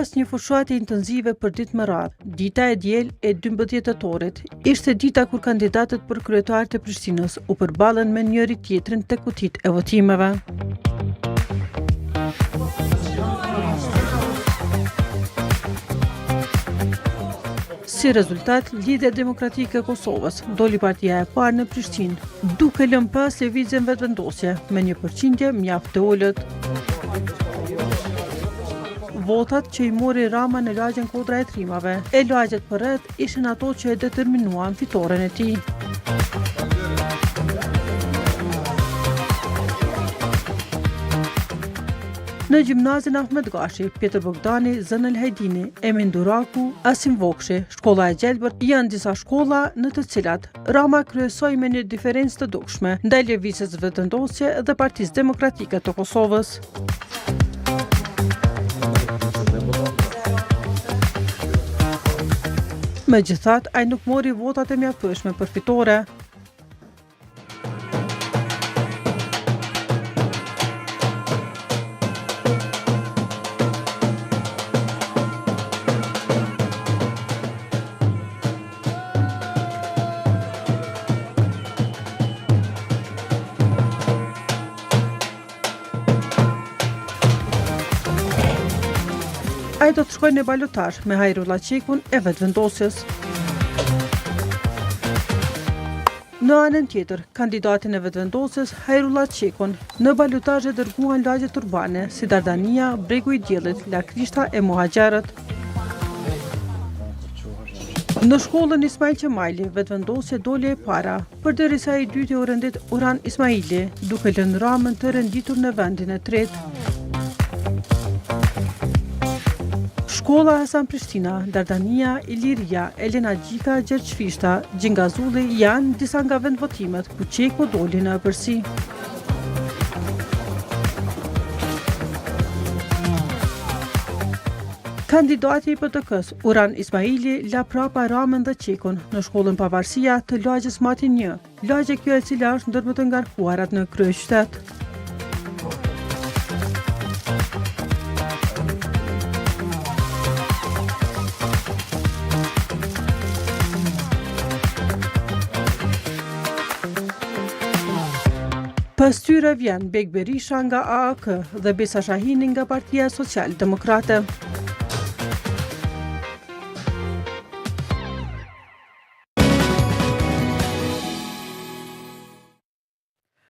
Pas një fushatje intenzive për ditë me radhë, dita e diel e 12 tetorit ishte dita kur kandidatët për kryetar të Prishtinës u përballen me njëri tjetrin tek kutitë e votimeve. Si rezultat, Lidhja Demokratike e Kosovës doli partia e parë në Prishtinë, duke lënë pas lëvizjen vetëvendosje me një përqindje mjaft të ulët. Votat që i mori Rama në lagjen kodra e trimave e lagjet përreth ishin ato që e determinuan fitoren e tij. Në gjimnazin Ahmet Gashi, Pjetër Bogdani, Zënel Hajdini, Emin Duraku, Asim Vokshi, Shkolla e Gjelbërt janë disa shkolla në të cilat Rama kryesoi me një diferencë të dukshme ndaj lëvizjes vetëvendosje dhe Partisë Demokratike të Kosovës. Megjithatë, ai nuk mori votat e mjaftueshme për fitore. Ai do të shkojë në balotazh me Hajrullah Qekun e vetëvendosjes. Në anën tjetër, kandidatin e vetëvendosjes Hajrullah Qekun në balotazh e dërguan lagjet urbane si Dardania, Bregu i Diellit, Lakrishta e Muhaxherët. Në shkollën Ismail Qemali, vetëvendosja doli e para, përderisa i dyti u rendit Orhan Ismaili, duke lënë Ramën të renditur në vendin e tretë. Shkolla Hasan Prishtina, Dardania, Iliria, Elena Gjika, Gjergjfishta, Gjingazulli janë disa nga vendvotimet ku Qeku doli në përsi. Kandidati i PTK-s, Orhan Ismaili, la prapa Ramën dhe Qekun në shkollën Pavarësia të lagjes Matin 1, lagje kjo e cila është ndër më të ngarkuarat në kryeqytet. Pas tyre vjen Bek Berisha nga AAK dhe Besa Shahini nga Partia Social Demokrate.